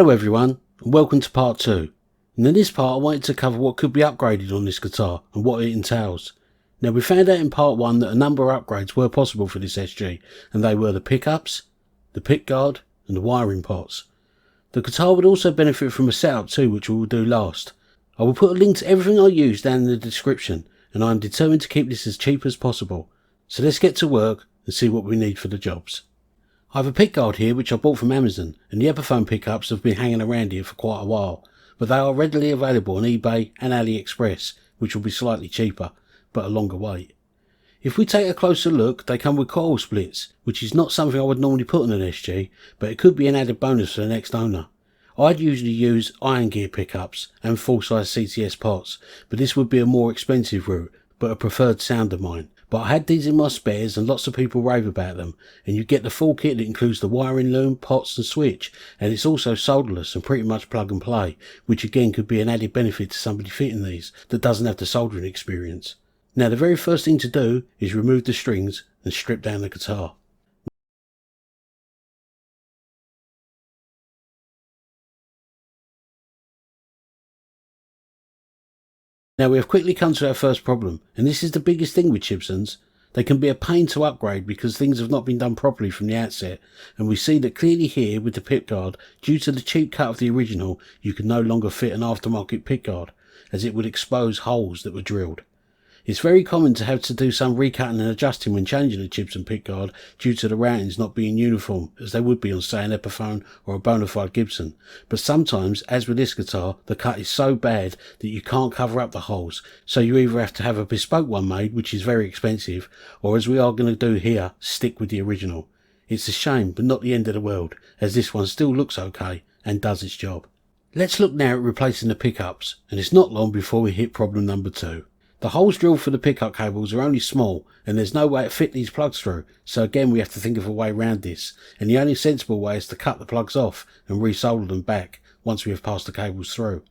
Hello everyone, and welcome to part 2. And in this part I wanted to cover what could be upgraded on this guitar and what it entails. Now we found out in part 1 that a number of upgrades were possible for this SG, and they were the pickups, the pickguard and the wiring pots. The guitar would also benefit from a setup too, which we will do last. I will put a link to everything I use down in the description, and I am determined to keep this as cheap as possible. So let's get to work and see what we need for the jobs. I have a pickguard here which I bought from Amazon, and the Epiphone pickups have been hanging around here for quite a while, but they are readily available on eBay and AliExpress, which will be slightly cheaper, but a longer wait. If we take a closer look, they come with coil splits, which is not something I would normally put on an SG, but it could be an added bonus for the next owner. I'd usually use iron gear pickups and full-size CTS pots, but this would be a more expensive route, but a preferred sound of mine. But I had these in my spares and lots of people rave about them, and you get the full kit that includes the wiring loom, pots and switch, and it's also solderless and pretty much plug and play, which again could be an added benefit to somebody fitting these that doesn't have the soldering experience. Now the very first thing to do is remove the strings and strip down the guitar. Now we have quickly come to our first problem, and this is the biggest thing with Chibsons. They can be a pain to upgrade because things have not been done properly from the outset, and we see that clearly here with the pickguard, due to the cheap cut of the original, you can no longer fit an aftermarket pickguard, as it would expose holes that were drilled. It's very common to have to do some recutting and adjusting when changing a Chibson pickguard due to the routings not being uniform as they would be on say an Epiphone or a bona fide Gibson, but sometimes, as with this guitar, the cut is so bad that you can't cover up the holes, so you either have to have a bespoke one made, which is very expensive, or as we are going to do here, stick with the original. It's a shame, but not the end of the world, as this one still looks okay and does its job. Let's look now at replacing the pickups, and it's not long before we hit problem number 2. The holes drilled for the pickup cables are only small, and there's no way to fit these plugs through, so again we have to think of a way around this, and the only sensible way is to cut the plugs off and resolder them back once we have passed the cables through.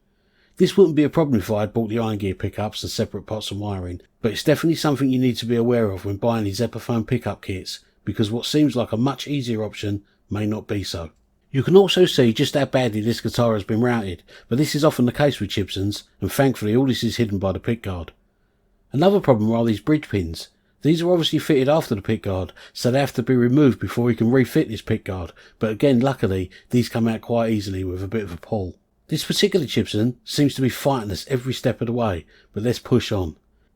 This wouldn't be a problem if I had bought the iron gear pickups and separate pots and wiring, but it's definitely something you need to be aware of when buying these Epiphone pickup kits, because what seems like a much easier option may not be so. You can also see just how badly this guitar has been routed, but this is often the case with Chibsons, and thankfully all this is hidden by the pickguard. Another problem are these bridge pins. These are obviously fitted after the pickguard, so they have to be removed before we can refit this pickguard, but again luckily these come out quite easily with a bit of a pull. This particular Chibson seems to be fighting us every step of the way, but let's push on.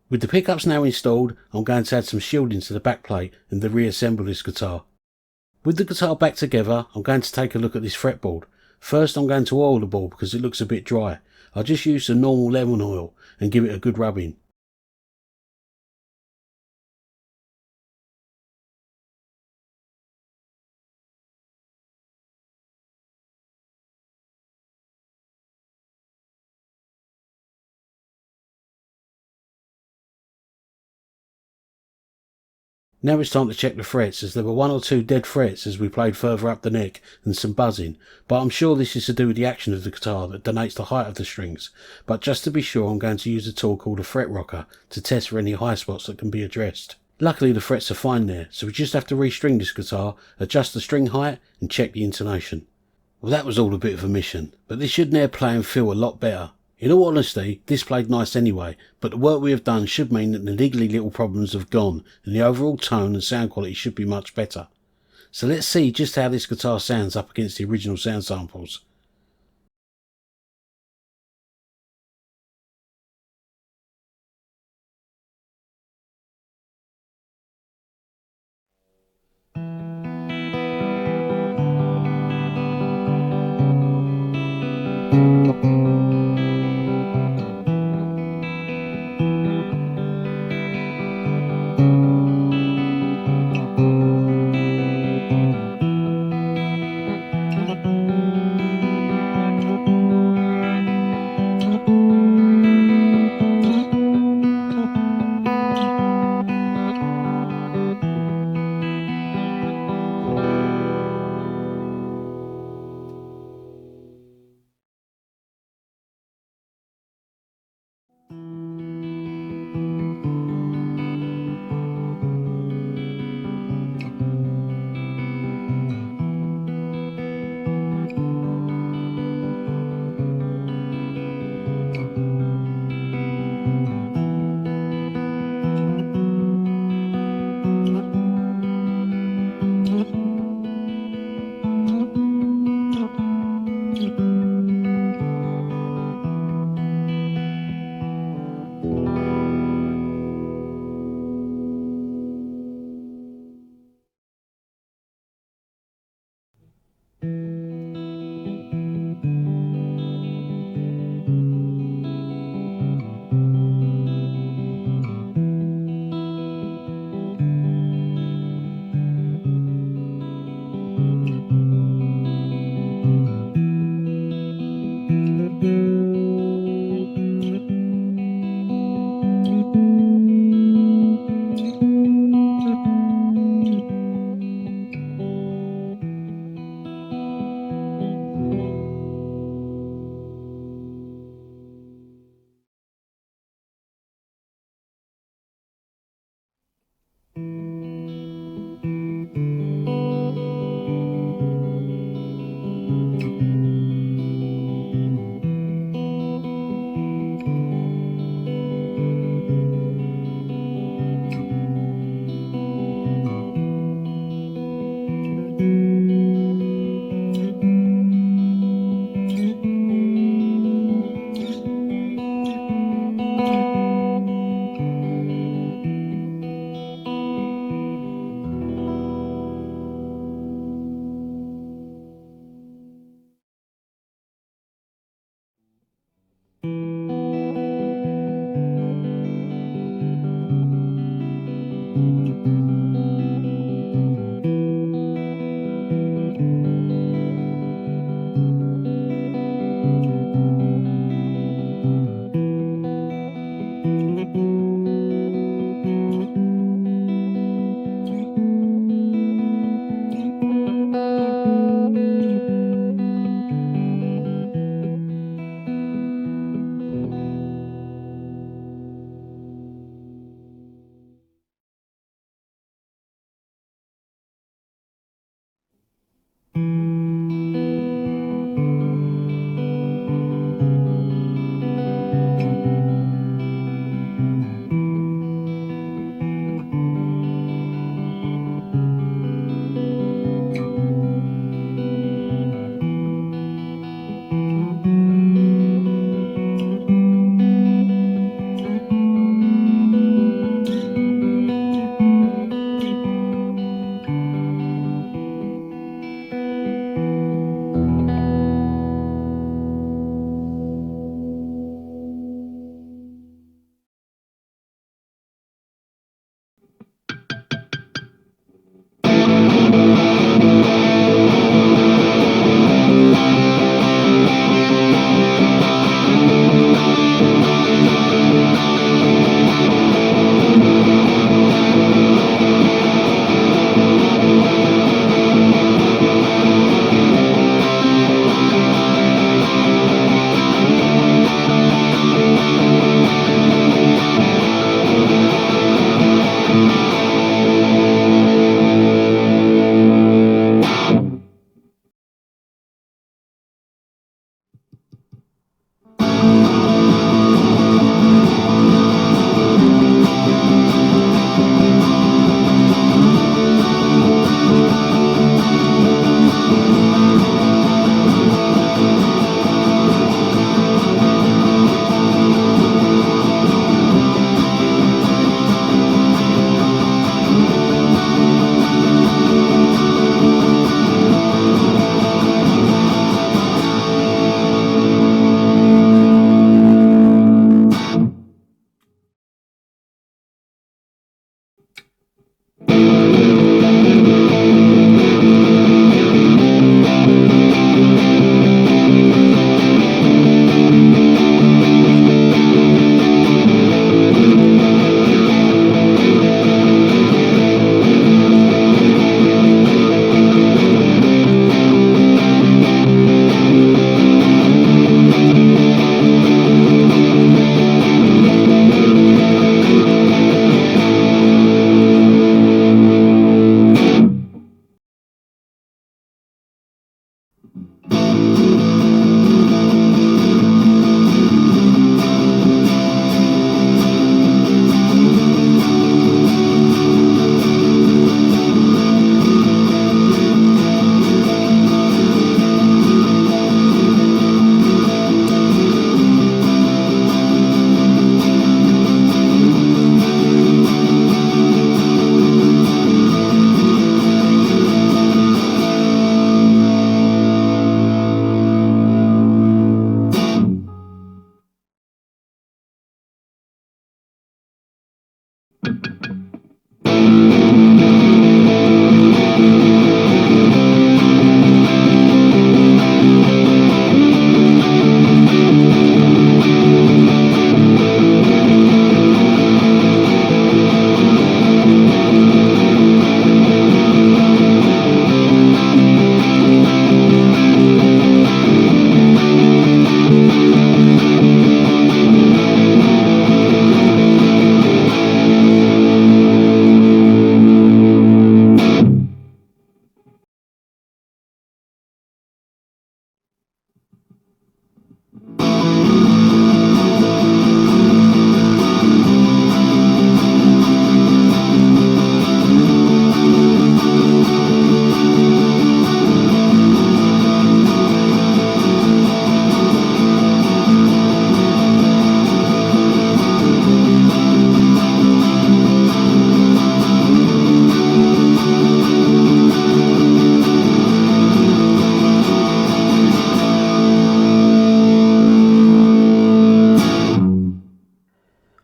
With the pickups now installed, I'm going to add some shielding to the backplate and to reassemble this guitar. With the guitar back together, I'm going to take a look at this fretboard. First I'm going to oil the board because it looks a bit dry. I'll just use some normal lemon oil and give it a good rubbing. Now it's time to check the frets, as there were 1 or 2 dead frets as we played further up the neck and some buzzing, but I'm sure this is to do with the action of the guitar that donates the height of the strings, but just to be sure I'm going to use a tool called a fret rocker to test for any high spots that can be addressed. Luckily the frets are fine there, so we just have to restring this guitar, adjust the string height and check the intonation. Well, that was all a bit of a mission, but this should now play and feel a lot better. In all honesty, this played nice anyway, but the work we have done should mean that the niggly little problems have gone and the overall tone and sound quality should be much better. So let's see just how this guitar sounds up against the original sound samples.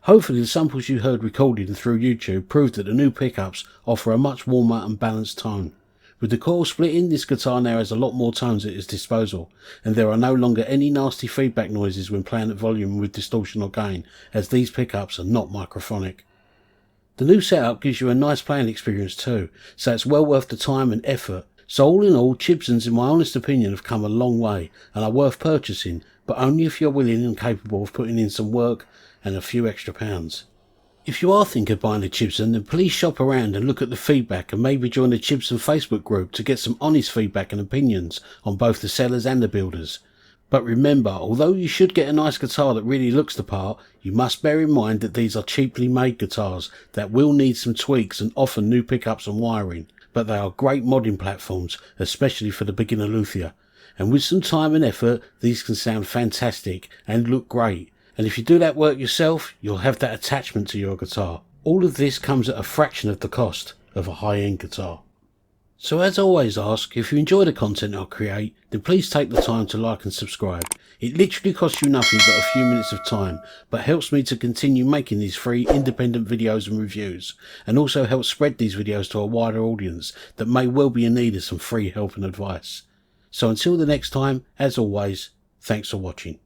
Hopefully the samples you heard recorded through YouTube proved that the new pickups offer a much warmer and balanced tone. With the coil splitting, this guitar now has a lot more tones at its disposal, and there are no longer any nasty feedback noises when playing at volume with distortion or gain, as these pickups are not microphonic. The new setup gives you a nice playing experience too, so it's well worth the time and effort. So all in all, Chibsons in my honest opinion have come a long way and are worth purchasing, but only if you're willing and capable of putting in some work and a few extra pounds. If you are thinking of buying a Chibson, then please shop around and look at the feedback and maybe join the Chibson Facebook group to get some honest feedback and opinions on both the sellers and the builders. But remember, although you should get a nice guitar that really looks the part, you must bear in mind that these are cheaply made guitars that will need some tweaks and often new pickups and wiring. But they are great modding platforms, especially for the beginner luthier. And with some time and effort, these can sound fantastic and look great. And if you do that work yourself, you'll have that attachment to your guitar. All of this comes at a fraction of the cost of a high-end guitar. So as I always ask, if you enjoy the content I create, then please take the time to like and subscribe. It literally costs you nothing but a few minutes of time, but helps me to continue making these free independent videos and reviews, and also helps spread these videos to a wider audience that may well be in need of some free help and advice. So until the next time, as always, thanks for watching.